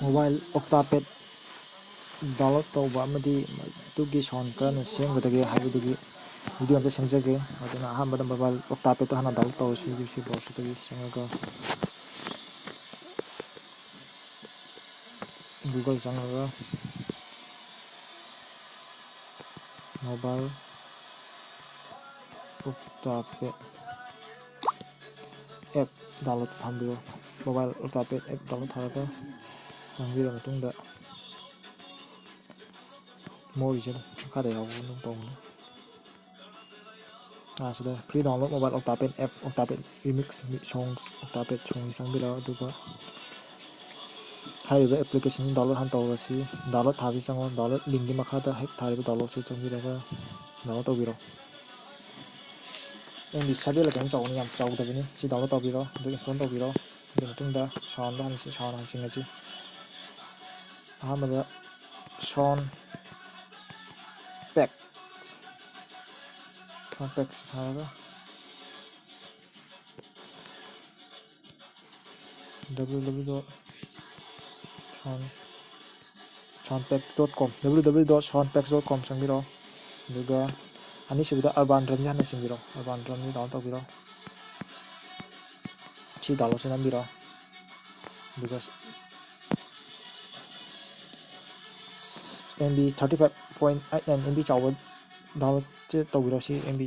Mobile ꯑꯣꯛꯇꯥꯄꯦꯠ download ꯇꯧꯕ ꯑꯃꯗꯤ ꯃꯗꯨꯒꯤ ꯁꯥꯎꯟ ꯀꯔꯝꯅ ꯁꯦꯝꯒꯗꯒꯦ ꯍꯥꯏꯕꯗꯨꯒꯤ ꯚꯤꯗꯤꯑꯣ ꯑꯃꯇ ꯁꯦꯝꯖꯒꯦ꯫ ꯑꯗꯨꯅ ꯑꯍꯥꯟꯕꯗ ꯃꯣꯕꯥꯏꯜ ꯑꯣꯛꯇꯥꯄꯦꯠꯇꯣ ꯍꯥꯟꯅ ꯗꯥꯎꯟꯂꯣꯗ ꯇꯧꯔꯁꯤ ꯌꯨꯁꯤ ꯕ꯭ꯔꯥꯎꯖꯔꯗꯒꯤ ꯆꯪꯉꯒ ꯒꯨꯒꯜ ꯆꯪꯉꯒ ꯃꯣꯕꯥꯏꯜ ꯑꯣꯛꯇꯥꯄꯦꯠ ꯑꯦꯞ ꯗꯥꯎꯟꯂꯣꯗ ꯊꯝꯕꯤꯔꯣ꯫ ꯃꯣꯕꯥꯏꯜ ꯑꯣꯛꯇꯥꯄꯦꯠ ꯑꯦꯞ ꯗꯥꯎꯟꯂꯣꯗ ꯊꯥꯔꯒ ꯆꯪꯕꯤꯔꯕ ꯃꯇꯨꯡꯗ ꯃꯣꯏꯁꯦ ꯃꯈꯥꯗ ꯌꯥꯎꯕ ꯑꯗꯨꯝ ꯇꯧꯕꯅꯤ꯫ ꯁꯤꯗ free download mobile octapad app octapad remix songs octapad ꯁꯣꯡꯁꯤ ꯆꯪꯕꯤꯔꯛꯑꯣ ꯑꯗꯨꯒ ꯍꯥꯏꯔꯤꯕ ꯑꯦꯄ꯭ꯂꯤꯀꯦꯁꯟ ꯗꯥꯎꯟꯂꯣꯗ ꯍꯥꯟꯅ ꯇꯧꯔꯁꯤ꯫ ꯗꯥꯎꯟꯂꯣꯗ ꯊꯥꯕꯤ ꯆꯪꯉꯣ ꯗꯥꯎꯟꯂꯣꯗ ꯂꯤꯡꯛꯀꯤ ꯃꯈꯥꯗ ꯍꯦꯛ ꯊꯥꯔꯤꯕ ꯗꯥꯎꯟꯂꯣꯗꯁꯤ ꯆꯪꯕꯤꯔꯒ ꯗꯥꯎꯟꯂꯣꯗ ꯇꯧꯕꯤꯔꯣ꯫ MB 7 ꯀꯩꯅꯣ ꯆꯥꯎꯕꯅꯤ ꯌꯥꯝ ꯆꯥꯎꯗꯕꯅꯤ ꯁꯤ ꯗꯥꯎꯟꯂꯣꯗ ꯇꯧꯕꯤꯔꯣ ꯑꯗꯨꯒ ꯏꯟꯁꯇꯣꯜ ꯇꯧꯕꯤꯔꯣ꯫ ꯑꯗꯨꯒꯤ ꯃꯇꯨꯡꯗ ꯁꯥꯎꯟ ꯍꯥꯟꯅ ꯆꯤꯡꯉꯁꯤ꯫ ꯑꯍꯥꯟꯕꯗ ꯁꯥꯎꯟ ꯄꯦꯛ ꯊꯥꯔꯒ www.soundpacks.com www.soundpacks.com ꯆꯪꯕꯤꯔꯣ ꯑꯗꯨꯒ ꯑꯅꯤꯁꯨꯕꯗ ꯑꯔꯕꯥꯟ ꯗ꯭ꯔꯝꯁꯤ ꯍꯥꯟꯅ ꯆꯤꯡꯕꯤꯔꯣ꯫ ꯑꯔꯕꯥꯟ ꯗ꯭ꯔꯝꯁꯤ ꯗꯥꯎꯟꯂꯣꯗ ꯇꯧꯕꯤꯔꯣ ꯁꯤ ꯗꯥꯎꯟꯂꯣꯗꯁꯤ ꯅꯝꯕꯤꯔꯣ ꯑꯗꯨꯒ MB 35.89 MB ꯆꯥꯎꯕ ꯗꯥꯎꯟꯂꯣꯗ ꯇꯧꯕꯤꯔꯣ꯫ ꯁꯤ MB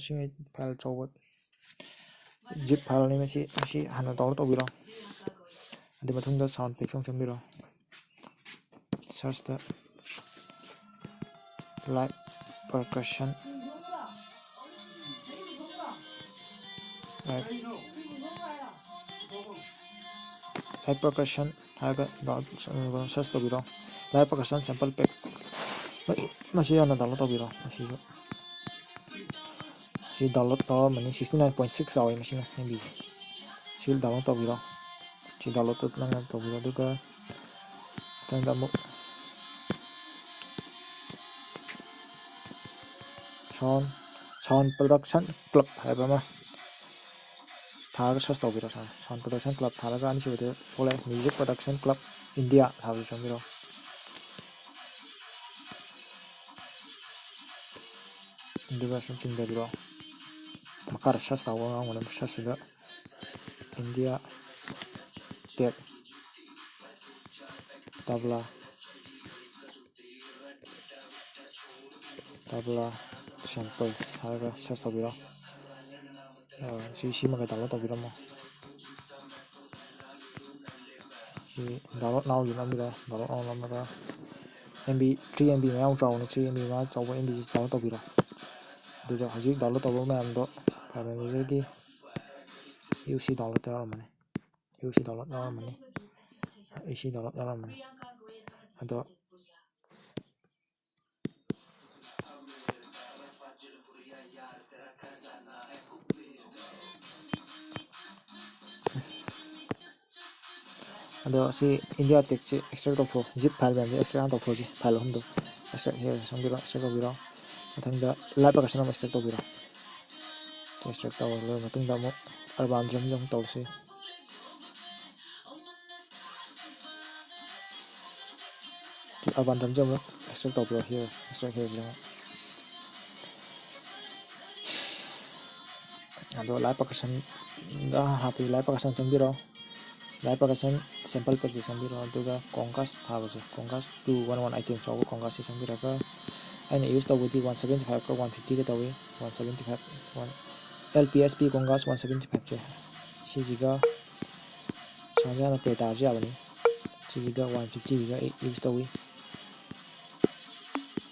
ꯁꯤꯡꯉꯩ ꯐꯥꯏꯜ ꯆꯥꯎꯕ ꯖꯤꯞ ꯐꯥꯏꯜꯅꯤ ꯃꯁꯤ ꯍꯥꯟꯅ ꯗꯥꯎꯟꯂꯣꯗ ꯇꯧꯕꯤꯔꯣ꯫ ꯑꯗꯨꯒꯤ ꯃꯇꯨꯡꯗ ꯁꯥꯎꯟ ꯄꯦꯛ ꯆꯪꯕꯤꯔꯣ꯫ ꯁꯔꯁꯇ ꯂꯥꯏꯠ ꯄꯔꯀꯁꯟ ꯍꯥꯏꯔꯒ ꯁꯔꯁ ꯇꯧꯕꯤꯔꯣ꯫ ꯂꯥꯏꯠ ꯄꯔꯀꯁꯟ ꯁꯦꯝꯄꯜ ꯄꯦꯛꯁ ꯃꯁꯤ ꯍꯥꯟꯅ ꯗꯥꯎꯟꯂꯣꯗ ꯇꯧꯕꯤꯔꯣ꯫ ꯁꯤ ꯗꯥꯎꯟꯂꯣꯗ ꯇꯧꯔꯝꯕꯅꯤ 69.6 ꯆꯥꯎꯋꯤ ꯃꯁꯤꯅ MB ꯁꯤ ꯗꯥꯎꯟꯂꯣꯗ ꯇꯧꯕꯤꯔꯣ꯫ ꯁꯤ ꯗꯥꯎꯟꯂꯣꯗ ꯅꯪꯅ ꯇꯧꯕꯤꯔꯣ ꯑꯗꯨꯒ ꯃꯊꯪꯗ ꯑꯃꯨꯛ ꯁꯥꯎꯟ ꯄ꯭ꯔꯗꯛꯁꯟ ꯀ꯭ꯂꯕ ꯍꯥꯏꯕ ꯑꯃ ꯊꯥꯔꯒ ꯁꯔꯁ ꯇꯧꯕꯤꯔꯣ꯫ ꯁꯥꯎꯟ ꯄ꯭ꯔꯗꯛꯁꯟ ꯀ꯭ꯂꯕ ꯊꯥꯔꯒ ꯑꯅꯤꯁꯨꯕꯗ ꯊꯣꯛꯂꯛꯑꯦ ꯃ꯭ꯌꯨꯖꯤꯛ ꯄ꯭ꯔꯗꯛꯁꯟ ꯀ꯭ꯂꯕ ꯏꯟꯗꯤꯌꯥ ꯊꯥꯕꯗ ꯆꯪꯕꯤꯔꯣ꯫ ꯑꯗꯨꯒ ꯁꯨꯝ ꯆꯤꯡꯊꯕꯤꯔꯣ ꯃꯈꯥꯗ ꯁꯔꯁ ꯇꯧꯕ ꯑꯉꯥꯡꯕꯅꯦ ꯁꯔꯁꯁꯤꯗ ꯏꯟꯗꯤꯌꯥ ꯇꯦꯞ ꯇꯕ꯭ꯂꯥ ꯁꯦꯝꯄꯜꯁ ꯍꯥꯏꯔꯒ ꯁꯔꯁ ꯇꯧꯕꯤꯔꯣ꯫ ꯁꯤꯃꯒ ꯗꯥꯎꯟꯂꯣꯗ ꯇꯧꯕꯤꯔꯝꯃꯣ꯫ ꯁꯤ ꯗꯥꯎꯟꯂꯣꯗ ꯅꯥꯎꯁꯤ ꯅꯝꯕꯤꯔꯣ꯫ ꯗꯥꯎꯟꯂꯣꯗ ꯅꯥꯎ ꯅꯝꯃꯒ MB 3 MB ꯃꯌꯥꯝ ꯆꯥꯎꯕꯅꯤ 3 MB ꯃꯌꯥꯝ ꯆꯥꯎꯕ MBꯁꯤ ꯗꯥꯎꯟꯂꯣꯗ ꯇꯧꯕꯤꯔꯣ꯫ ꯑꯗꯨꯒ ꯍꯧꯖꯤꯛ ꯗꯥꯎꯟꯂꯣꯗ ꯇꯧꯕ ꯃꯌꯥꯝꯗꯣ ꯐꯥꯏꯜ ꯃꯦꯅꯦꯖꯔꯒꯤ UC ꯗꯥꯎꯟꯂꯣꯗ ꯌꯥꯎꯔꯝꯃꯅꯤ AC ꯗꯥꯎꯟꯂꯣꯗ ꯌꯥꯎꯔꯝꯃꯅꯤ ꯑꯗꯣ ꯁꯤ ꯏꯟꯗꯤꯌꯥ ꯇꯦꯛꯁꯤ ꯑꯦꯛꯁꯇ꯭ꯔꯦꯛ ꯇꯧꯊꯣꯛꯑꯣ꯫ ꯖꯤꯞ ꯐꯥꯏꯜ ꯃꯌꯥꯝꯁꯦ ꯑꯦꯛꯁꯇ꯭ꯔꯦꯛ ꯇꯧꯊꯣꯛꯑꯁꯤ ꯐꯥꯏꯜ ꯑꯍꯨꯝꯗꯣ ꯑꯦꯛꯁꯇ꯭ꯔꯦꯛ ꯆꯪꯕꯤꯔꯣ ꯑꯦꯛꯁꯇ꯭ꯔꯦꯛ ꯇꯧꯕꯤꯔꯣ꯫ ꯃꯊꯪꯗ ꯂꯥꯏꯠ ꯄꯔꯀꯁꯟ ꯑꯃ ꯑꯦꯛꯁꯇ꯭ꯔꯦꯛ ꯇꯧꯕꯤꯔꯣ꯫ ꯑꯦꯛꯁꯇ꯭ꯔꯦꯛ ꯇꯧꯔ ꯂꯣꯏꯔꯕ ꯃꯇꯨꯡꯗ ꯑꯃꯨꯛ ꯑꯔꯕꯥꯟ ꯗ꯭ꯔꯝꯁꯤ ꯑꯃꯨꯛ ꯇꯧꯔꯁꯤ꯫ ꯑꯔꯕꯥꯟ ꯗ꯭ꯔꯝꯁꯤ ꯑꯃꯨꯛ ꯑꯦꯛꯁꯇ꯭ꯔꯦꯛ ꯇꯧꯕꯤꯔꯣ ꯍꯤꯌꯔꯁꯤꯗ ꯑꯗꯣ ꯂꯥꯏꯠ ꯄꯔꯀꯁꯟꯗ ꯍꯥꯞꯄꯤ ꯂꯥꯏꯠ ꯄꯔꯀꯁꯟ ꯆꯪꯕꯤꯔꯣ꯫ ꯂꯥꯏꯠ ꯄꯔꯀꯁꯟ ꯁꯦꯝꯄꯜ ꯄꯦꯛꯁꯤ ꯆꯪꯕꯤꯔꯣ ꯑꯗꯨꯒ ꯀꯣꯡꯀꯥꯁ ꯊꯥꯕꯁꯦ ꯀꯣꯡꯀꯥꯁ 211 ꯑꯥꯏꯇꯦꯝ ꯆꯥꯎꯕ ꯀꯣꯡꯀꯥꯁꯁꯤ ꯆꯪꯕꯤꯔꯒ ꯑꯩꯅ ꯌꯨꯁ ꯇꯧꯕꯗꯤ 175ꯒ 150ꯒ ꯇꯧꯏ 175 LPSP ꯀꯣꯡꯀꯥꯁ 175ꯁꯦ ꯁꯤꯁꯤꯒ ꯁꯥꯎꯟꯁꯦ ꯍꯥꯟꯅ ꯄ꯭ꯂꯦ ꯇꯥꯔꯁꯨ ꯌꯥꯕꯅꯤ ꯁꯤꯁꯤꯒ 150ꯒ ꯑꯩ ꯌꯨꯁ ꯇꯧꯏ꯫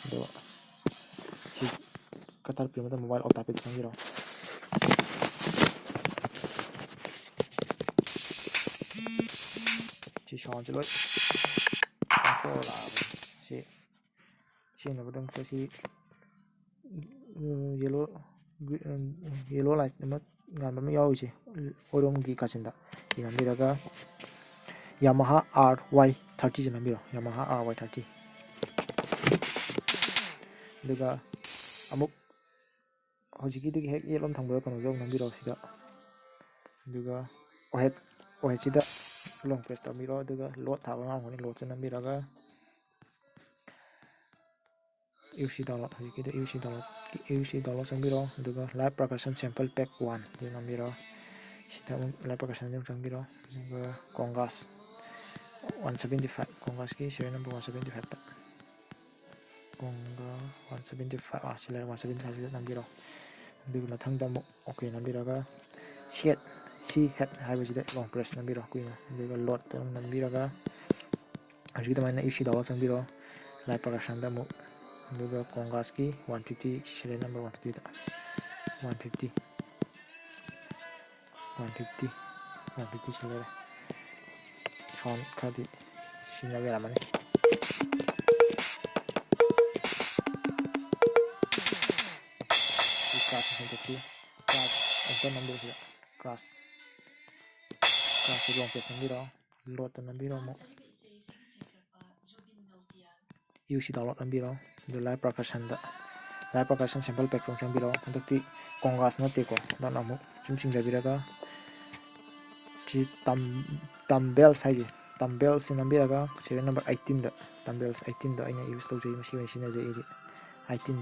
ꯑꯗꯣ ꯁꯤ ꯀꯠꯊꯠꯄꯤꯔ ꯃꯇꯨꯡꯗ ꯃꯣꯕꯥꯏꯜ ꯑꯣꯛꯇꯥꯄꯦꯠ ꯆꯪꯕꯤꯔꯣ꯫ ꯁꯤ ꯁꯥꯎꯟꯁꯦ ꯂꯣꯏ ꯁꯦꯡꯅꯕꯗꯃꯛꯇ ꯁꯤ ꯌꯦꯂꯣ ꯂꯥꯏꯠ ꯑꯃ ꯉꯥꯟꯕ ꯑꯃ ꯌꯥꯎꯔꯤꯁꯦ ꯑꯣꯏꯔꯣꯝꯒꯤ ꯀꯥꯆꯤꯟꯗ ꯁꯤ ꯅꯝꯕꯤꯔꯒ ꯌꯥꯃꯥꯍꯥ RY30 ꯅꯝꯕꯤꯔꯣ ꯌꯥꯃꯥꯍꯥ RY30 ꯑꯗꯨꯒ ꯑꯃꯨꯛ ꯍꯧꯖꯤꯛꯀꯤꯗꯨꯒꯤ ꯍꯦꯛ ꯌꯦꯠꯂꯣꯝ ꯊꯪꯕꯗ ꯀꯩꯅꯣꯗꯣ ꯅꯝꯕꯤꯔꯣ ꯁꯤꯗ ꯑꯗꯨꯒ OHSꯤꯗ long press ꯇꯧꯕꯤꯔꯣ ꯑꯗꯨꯒ load ꯊꯥꯕ ꯉꯥꯡꯒꯅꯤ load ꯅꯝꯕꯤꯔꯒ UC download ꯍꯧꯖꯤꯛꯀꯤꯗ UC download ꯆꯪꯕꯤꯔꯣ ꯑꯗꯨꯒ live percussion sample pack 1 ꯁꯤ ꯅꯝꯕꯤꯔꯣ ꯁꯤꯗ ꯑꯃꯨꯛ live percussion ꯑꯃꯨꯛ ꯆꯪꯕꯤꯔꯣ ꯑꯗꯨꯒ congas 175 congasꯀꯤ serial number 175 ꯇ conga 175 ꯁꯤ ꯂꯩꯔꯦ 175 ꯁꯤꯗ ꯅꯝꯕꯤꯔꯣ ꯑꯗꯨꯒ ꯃꯊꯪꯗ ꯑꯃꯨꯛ OK ꯅꯝꯕꯤꯔꯒ set C head ꯍꯥꯏꯕꯁꯤꯗ long press ꯅꯝꯕꯤꯔꯣ ꯀꯨꯏꯅ ꯑꯗꯨꯒ load ꯅꯝꯕꯤꯔꯒ ꯍꯧꯖꯤꯛꯀꯤ ꯑꯗꯨꯃꯥꯏꯅ UC download ꯆꯪꯕꯤꯔꯣ live percussionꯗ ꯑꯃꯨꯛ ꯑꯗꯨꯒ congasꯀꯤ 150 serial number 150 ꯗ 150 ꯁꯤ ꯂꯩꯔꯦ sound ꯈꯔꯗꯤ ꯁꯤꯖꯤꯟꯅꯕ ꯌꯥꯔꯝꯃꯅꯤ crash long press नंबीरो load नंबीरो अमुक UC download नंबीरो live percussion sample pack चंबीरो हंदक्ति congas नतेको दान अमुक चिमचिंजबिरगा ची dumbbell साइज dumbbell से नंबीरगा serial number 18 दा dumbbells 18 दा अइना यूज तौजै मसी वैसिना जे 18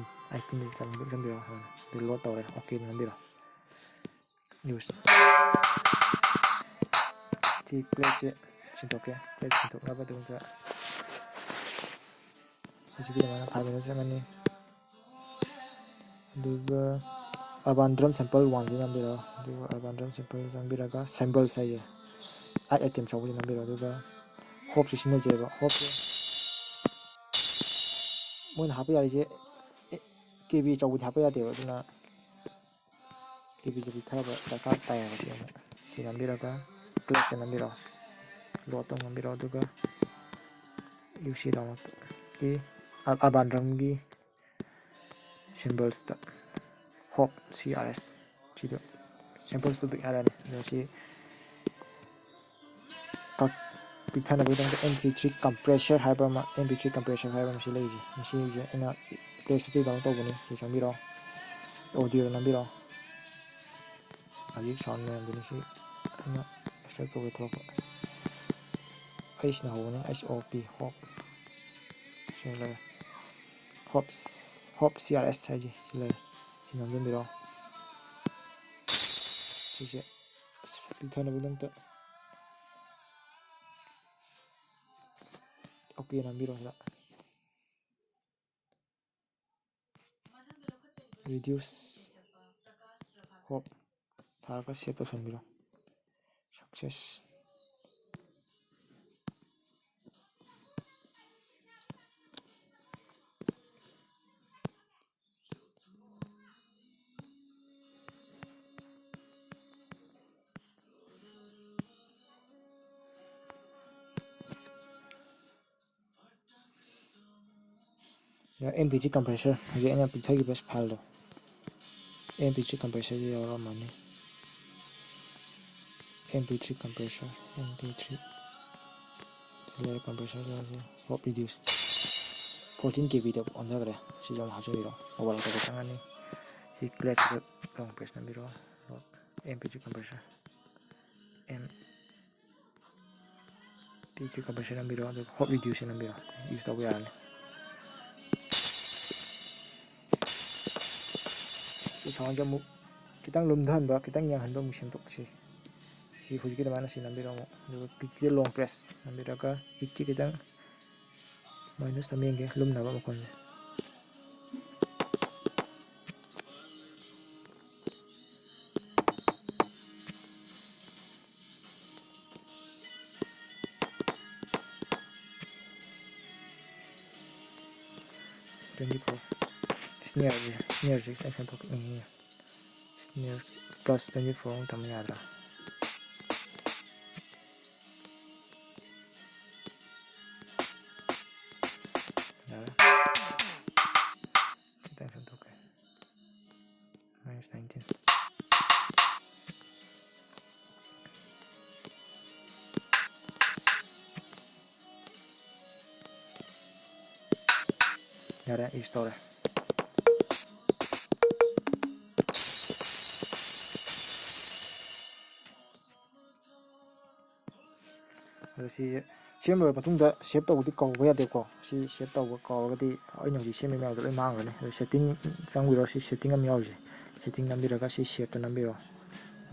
चंबीरो दे load तौरे OK नंबीरो use ची plate सिंतोके plate सिंतोकनाबा दुंगा हजिकि दमाना 5 minutes चंगनी दुगा urban drum sample 1 जे नंबीरो दुगा urban drum sample चंबीरगा sample size 8 item चौबी नंबीरो दुगा hope सिना जेबा hope मोन हापे यारिजे केबी चौबी हापे यादेबा दुना केबी जबी थाबा दरकार तायाबा सी नंबीरगा plate नंबीरो load नंबीरो दुगा UC download की urban drum की symbols ता hope CRS चिदो symbols तो बिहारने जैसे पिथाना बुदंग MP3 compressor हाइबा मा MP3 compressor हाइबा मसी लेजी मसी जे इना प्लेस पे डाउन तो बनी सी संबीरो ऑडियो नंबीरो अभी साउंड में बनी सी इना एक्सट्रैक्ट तो थोड़ा आइस ना होने SOP hope सिले hope CRS है जी सिले नंबीरो इसे पिथाना बुदंग तो OK नंबीरो ला reduce hope थारका सेट तो संबीरो सक्सेस MP3 compressor जे अना पिथा की बस फाइल दो MP3 compressor ये और माने MP3 compressor MP3 select compressor जो hope reduce 14 KB तक अंदर करे सीजन हाजो इरो ओवर तो बचांगानी सी क्लैट long press नंबीरो MP3 compressor MP3 compressor नंबीरो hope reduce नंबीरो यूज तो यारने साउंड जमु कितंग लुमधनबा कितंग यांहनबा मुसेम तोक्सी सी हुजके दमाना सी नंबीरो मो पिक्चर long press नंबीरगा पिक्चर कितंग माइनस तमेंगे लुमनाबा मखोन 24 snare extension to snare plus 24 tama yadra extension to minus 19 yara istore ꯁꯤ ꯁꯦꯝꯂꯣꯏꯔ ꯃꯇꯨꯡꯗ ꯁꯦꯞ ꯇꯧꯕꯗꯤ ꯀꯥꯎꯕ ꯌꯥꯗꯦꯀꯣ ꯁꯤ ꯁꯦꯞ ꯇꯧꯕ ꯀꯥꯎꯔꯒꯗꯤ ꯑꯩꯅ ꯍꯧꯖꯤꯛ ꯁꯦꯝꯃꯤ ꯃꯌꯥꯝꯗꯣ ꯂꯣꯏ ꯃꯥꯡꯈ꯭ꯔꯅꯤ ꯑꯗꯣ ꯁꯦꯠꯇꯤꯡ ꯆꯪꯕꯤꯔꯣ ꯁꯤ ꯁꯦꯠꯇꯤꯡ ꯑꯃ ꯌꯥꯎꯔꯤꯁꯦ ꯁꯦꯠꯇꯤꯡ ꯅꯝꯕꯤꯔꯒ ꯁꯤ ꯁꯦꯞꯇ ꯅꯝꯕꯤꯔꯣ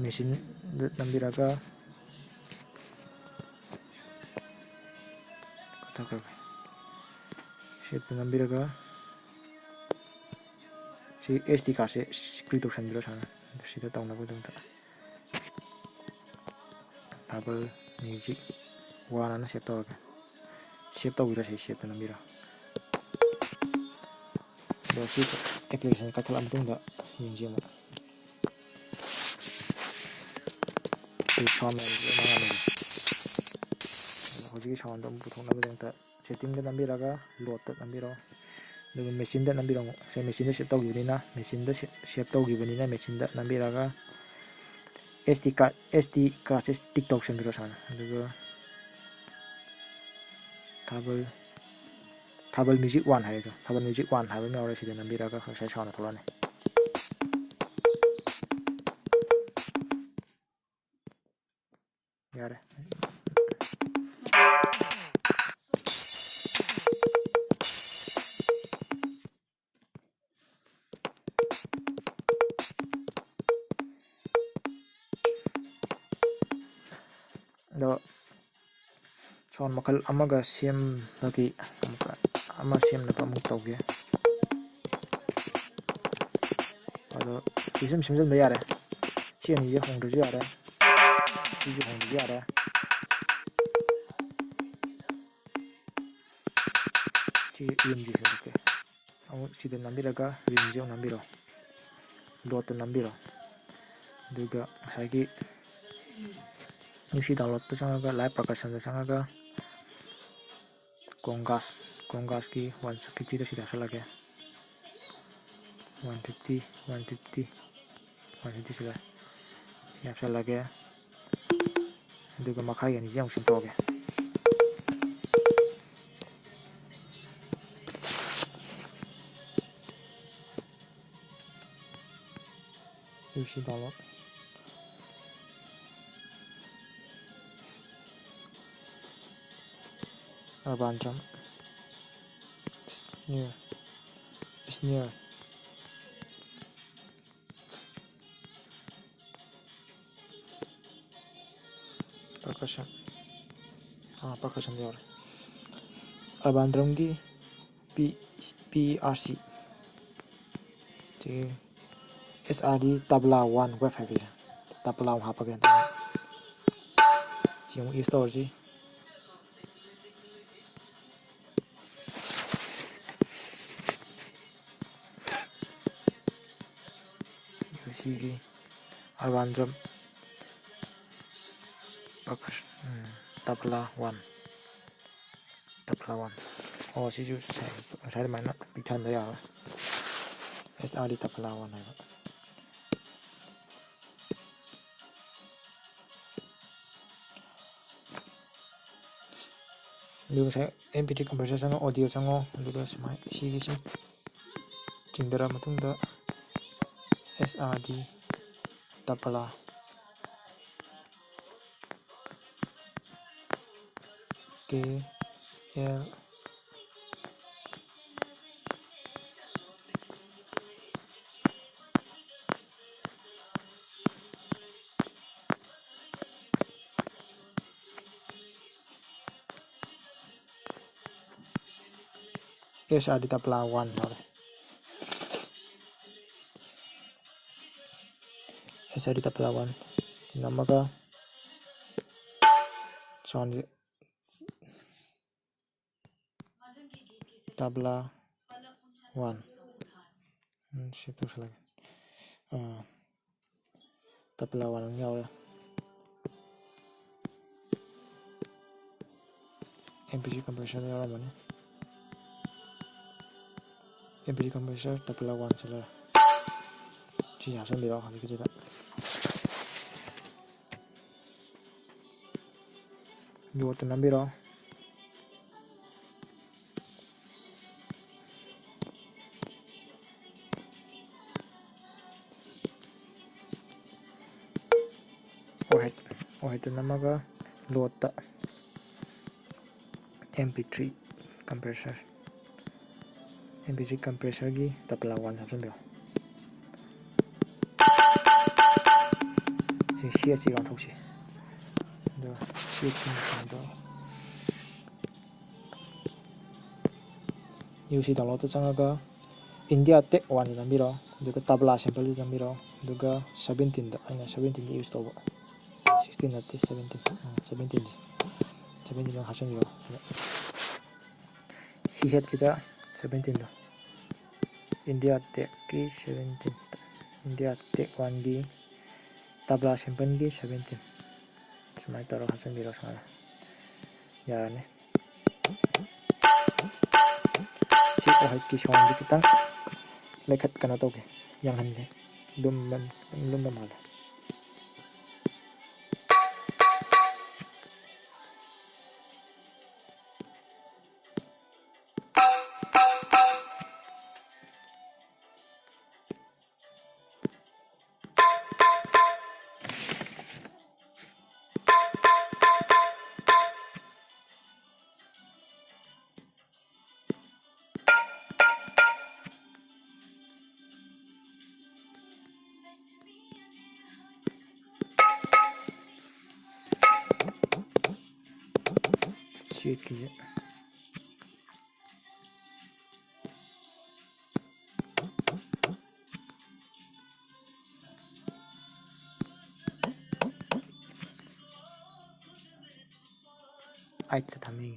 ꯃꯦꯆꯤꯟꯗ ꯅꯝꯕꯤꯔꯒ ꯁꯦꯞꯇ ꯅꯝꯕꯤꯔꯒ ꯁꯤ SD ꯀꯥꯔꯠꯁꯦ ꯀ꯭ꯂꯤꯛ ꯇꯧꯁꯟꯕꯤꯔꯣ ꯁꯨꯃꯥꯏꯅ ꯁꯤꯗ ꯇꯧꯅꯕꯒꯤꯗꯃꯛꯇ ꯊꯥꯕꯜ ꯃ꯭ꯌꯨꯖꯤꯛ 1 ꯑꯅ ꯁꯦꯞ ꯇꯧꯔꯒꯦ ꯁꯦꯞ ꯇꯧꯕꯤꯔꯣ ꯁꯤ ꯁꯦꯞꯇ ꯅꯝꯕꯤꯔꯣ ꯑꯗꯣ ꯁꯤ ꯑꯦꯄ꯭ꯂꯤꯀꯦꯁꯟ ꯀꯛꯊꯠꯂ ꯃꯇꯨꯡꯗ ꯌꯦꯡꯁꯤ ꯑꯃꯨꯛ ꯁꯥꯎꯟ ꯍꯧꯖꯤꯛꯀꯤ ꯁꯥꯎꯟꯗꯣ ꯑꯃꯨꯛ ꯄꯨꯊꯣꯛꯅꯕꯒꯤꯗꯃꯛꯇ ꯁꯦꯠꯇꯤꯡꯗ ꯅꯝꯕꯤꯔꯒ ꯂꯣꯗꯇ ꯅꯝꯕꯤꯔꯣ ꯑꯗꯨꯒ ꯃꯦꯆꯤꯟꯗ ꯅꯝꯕꯤꯔꯣ ꯑꯃꯨꯛ ꯁꯤ ꯃꯦꯆꯤꯟꯗ ꯁꯦꯞ ꯇꯧꯈꯤꯕꯅꯤꯅ ꯃꯦꯆꯤꯟꯗ ꯅꯝꯕꯤꯔꯒ SD ꯀꯥꯔꯠꯁꯦ ꯇꯤꯛ ꯇꯧꯁꯟꯕꯤꯔꯣ ꯁꯨꯃꯥꯏꯅ ꯑꯗꯨꯒ ꯊꯥꯕꯜ ꯃ꯭ꯌꯨꯖꯤꯛ 1 ꯍꯥꯏꯗꯣ ꯊꯥꯕꯜ ꯃ꯭ꯌꯨꯖꯤꯛ 1 ꯍꯥꯏꯕ ꯑꯃ ꯌꯥꯎꯔꯦ ꯁꯤꯗ ꯅꯝꯕꯤꯔꯒ ꯉꯁꯥꯏ ꯁꯥꯎꯟꯗ ꯊꯣꯛꯂꯛꯑꯅꯤ ꯌꯥꯔꯦ ꯑꯗꯣ ꯁꯥꯎꯟ ꯃꯈꯜ ꯑꯃꯒ ꯁꯦꯝꯕꯒꯤ ꯑꯃ ꯁꯦꯝꯅꯕ ꯑꯃꯨꯛ ꯇꯧꯒꯦ ꯑꯗꯣ ꯁꯤ ꯁꯨꯝ ꯁꯦꯝꯖꯤꯟꯕ ꯌꯥꯔꯦ ꯁꯤ ꯑꯅꯤꯁꯦ ꯍꯣꯡꯗ꯭ꯔꯁꯨ ꯌꯥꯔꯦ ꯁꯤꯁꯨ ꯍꯣꯡꯗ꯭ꯔꯁꯨ ꯌꯥꯔꯦ ꯁꯤ ꯔꯤꯝꯁꯦ ꯁꯦꯝꯗꯣꯛꯀꯦ ꯑꯃꯨꯛ ꯁꯤꯗ ꯅꯝꯕꯤꯔꯒ ꯔꯤꯝꯁꯦ ꯑꯃꯨꯛ ꯅꯝꯕꯤꯔꯣ ꯂꯣꯗꯇ ꯅꯝꯕꯤꯔꯣ ꯑꯗꯨꯒ ꯉꯁꯥꯏꯒꯤ ꯁꯤ ꯗꯥꯎꯟꯂꯣꯗꯇ ꯆꯪꯉꯒ ꯂꯥꯏꯚ ꯄꯔꯀꯁꯟꯗ ꯆꯪꯉꯒ ꯀꯣꯡꯒꯥꯁꯀꯤ 150ꯗ ꯁꯤꯗ ꯍꯥꯞꯆꯜꯂꯒꯦ 150 ꯁꯤꯗ ꯍꯥꯞꯆꯜꯂꯒꯦ ꯑꯗꯨꯒ ꯃꯈꯥꯒꯤ ꯑꯅꯤꯁꯦ ꯑꯃꯨꯛ ꯁꯦꯝꯗꯣꯛꯑꯒꯦ ꯁꯤ download urban drum snare percussion percussion ꯌꯥꯎꯔꯦ urban drumꯒꯤ PRC SRD tabla 1 web ꯍꯥꯏꯕꯁꯦ ꯇꯕ꯭ꯂꯥ ꯑꯃꯨꯛ ꯍꯥꯞꯄꯒꯦ ꯁꯤ ꯑꯃꯨꯛ ꯌꯨꯁ ꯇꯧꯔꯁꯤ ꯁꯤꯒꯤ urban drum ꯇꯕ꯭ꯂꯥ 1 ꯁꯤꯁꯨ ꯉꯁꯥꯏ ꯑꯗꯨꯃꯥꯏꯅ ꯄꯤꯛꯊꯍꯟꯕ ꯌꯥꯔꯣꯏ SRD ꯇꯕ꯭ꯂꯥ 1 ꯍꯥꯏꯕ ꯑꯗꯨꯒ ꯉꯁꯥꯏ MP3 ꯀꯝꯄ꯭ꯔꯦꯁꯔ ꯆꯪꯉꯣ ꯑꯣꯗꯤꯑꯣ ꯆꯪꯉꯣ ꯑꯗꯨꯒ ꯁꯨꯃꯥꯏꯅ ꯁꯤꯒꯤ ꯁꯨꯝ ꯆꯤꯡꯊꯔ ꯃꯇꯨꯡꯗ SRD tabla KL SRD tabla 1 ꯌꯥꯎꯔꯦ SRD ꯇꯕ꯭ꯂꯥ 1 ꯅꯝꯃꯒ ꯁꯥꯎꯟꯁꯦ ꯇꯕ꯭ꯂꯥ 1 ꯁꯤ ꯇꯧꯁꯜꯂꯒꯦ ꯇꯕ꯭ꯂꯥ 1 ꯑꯃ ꯌꯥꯎꯔꯦ MP3 compressor ꯌꯥꯎꯔꯝꯃꯅꯤ MP3 compressor tabla 1 ꯁꯤ ꯂꯩꯔꯦ ꯁꯤ ꯍꯥꯞꯆꯤꯟꯕꯤꯔꯣ ꯍꯧꯖꯤꯛꯀꯤꯁꯤꯗ ꯂꯣꯗꯇ ꯅꯝꯕꯤꯔꯣ ꯑꯣꯍꯦꯠꯇ ꯅꯝꯃꯒ ꯂꯣꯗꯇ MP3 compressor MP3 compressor gi tabla 1 hapsanbiro si si ga thoksi do si do UC download ta changaga India Tech 1 nambiro duga tabla sample nambiro duga 17 da aina 17 use toba 16 natte 17 17 hapsanbiro si head kita 17 do India Tech ki 17 India Tech 1 gi tabla sample gi 17 sumai taro hapsanbiro sana yarane si ohai ki sound kitang lekhat kana toge yang hanle dum male ki ai ta thami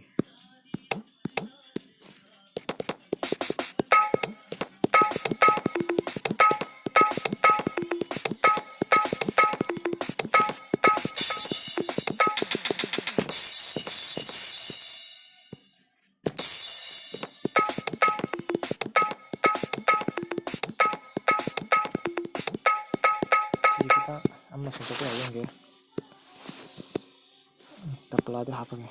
amma sa ta yenge tabla de hapage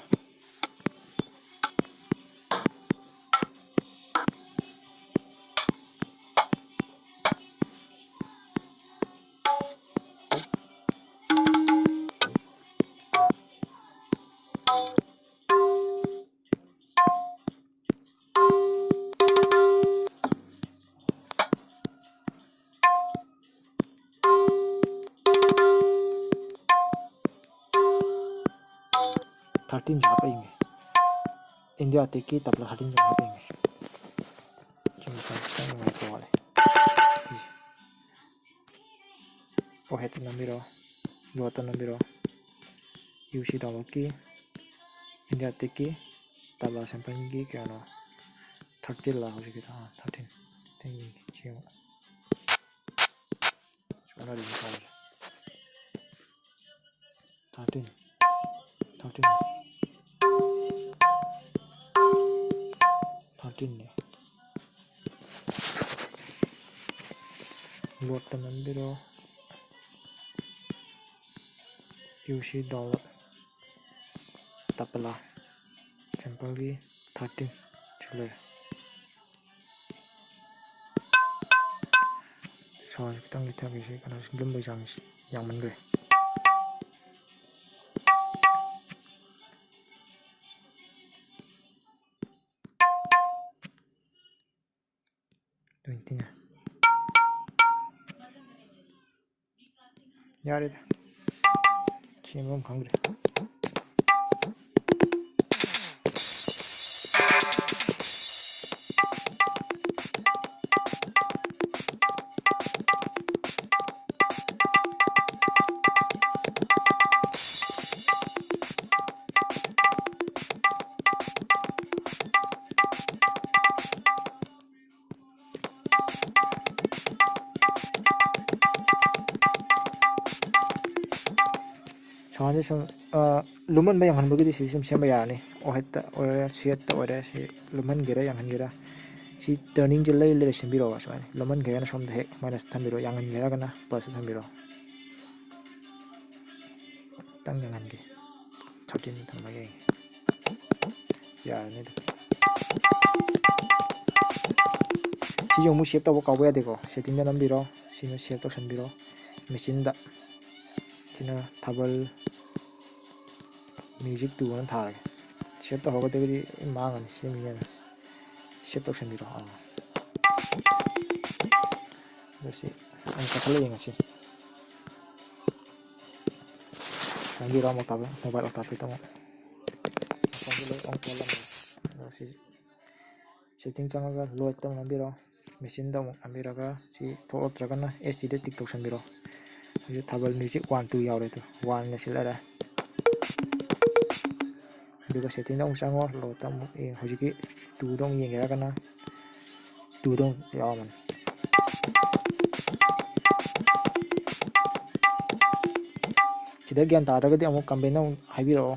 Thirteen japa inge India teki tabla 13 japa inge cuma kan ngai to wale oh het nambiro luata nambiro UC download ki India teki tabla sample gi kano 13 la hoji kita 13 tengi chimo chuna ri ka 13 ne luata nambiro UC download tabla sample gi 13 chule so kitang kita gi kana belum bajang yang mengre to intinya yare chimom khangre Soalnya luman bayang han begitu sih semba ya nih oh heta ore siet ore si luman gira yang han gira si turning jelai le sembiro was mana luman gira na somda hek minus tambiro yang han gira kana plus tambiro tang yang han ge chatin tamba ge ya nih si yung mu siap tahu kau ya deko setting dalam biro sini siap tahu sembiro mesin da sini thabal music tu kan thar ꯁꯦꯞ ꯇꯧꯍꯧꯒꯗꯕꯗꯤ ꯃꯥꯡꯉꯅꯤ ꯁꯦꯝꯃꯤꯅꯦꯅ ꯁꯦꯞ ꯇꯧꯁꯟꯕꯤꯔꯣ ꯑꯗꯨ ꯁꯤ ꯑꯃꯨꯛ ꯀꯛꯊꯠꯂ ꯌꯦꯡꯉꯁꯤ ꯆꯪꯕꯤꯔꯣ ꯑꯃꯨꯛ mobile ꯑꯣꯛꯇꯥꯄꯦꯠꯇ ꯑꯃꯨꯛ ꯁꯤ setting ꯆꯪꯉꯒ ꯂꯣꯏꯗꯇ ꯑꯃꯨꯛ ꯅꯝꯕꯤꯔꯣ ꯃꯦꯆꯤꯟꯗ ꯑꯃꯨꯛ ꯅꯝꯕꯤꯔꯒ ꯁꯤ ꯊꯣꯛꯂꯛꯇ꯭ꯔꯒꯅ HD ꯇꯤꯛ ꯇꯧꯁꯟꯕꯤꯔꯣ ꯍꯧꯖꯤꯛ ꯊꯥꯕꯜ ꯃ꯭ꯌꯨꯖꯤꯛ 1 2 ꯌꯥꯎꯔꯦ ꯑꯗꯣ 1 ꯁꯤꯜꯂꯔꯦ ꯑꯗꯨꯒ ꯁꯦꯠꯇꯤꯡꯗ ꯑꯃꯨꯛ ꯆꯪꯉꯣ ꯂꯣꯗꯇ ꯑꯃꯨꯛ ꯍꯧꯖꯤꯛꯀꯤ 2ꯗ ꯑꯃꯨꯛ ꯌꯦꯡꯒꯦ ꯍꯥꯏꯔꯒꯅ 2ꯗ ꯑꯃꯨꯛ ꯌꯥꯎꯔꯝꯃꯅꯤ ꯁꯤꯗ ꯒ꯭ꯌꯥꯟ ꯇꯥꯗ꯭ꯔꯒꯗꯤ ꯑꯃꯨꯛ ꯀꯃꯦꯟꯗ ꯑꯃꯨꯛ ꯍꯥꯏꯕꯤꯔꯛꯑꯣ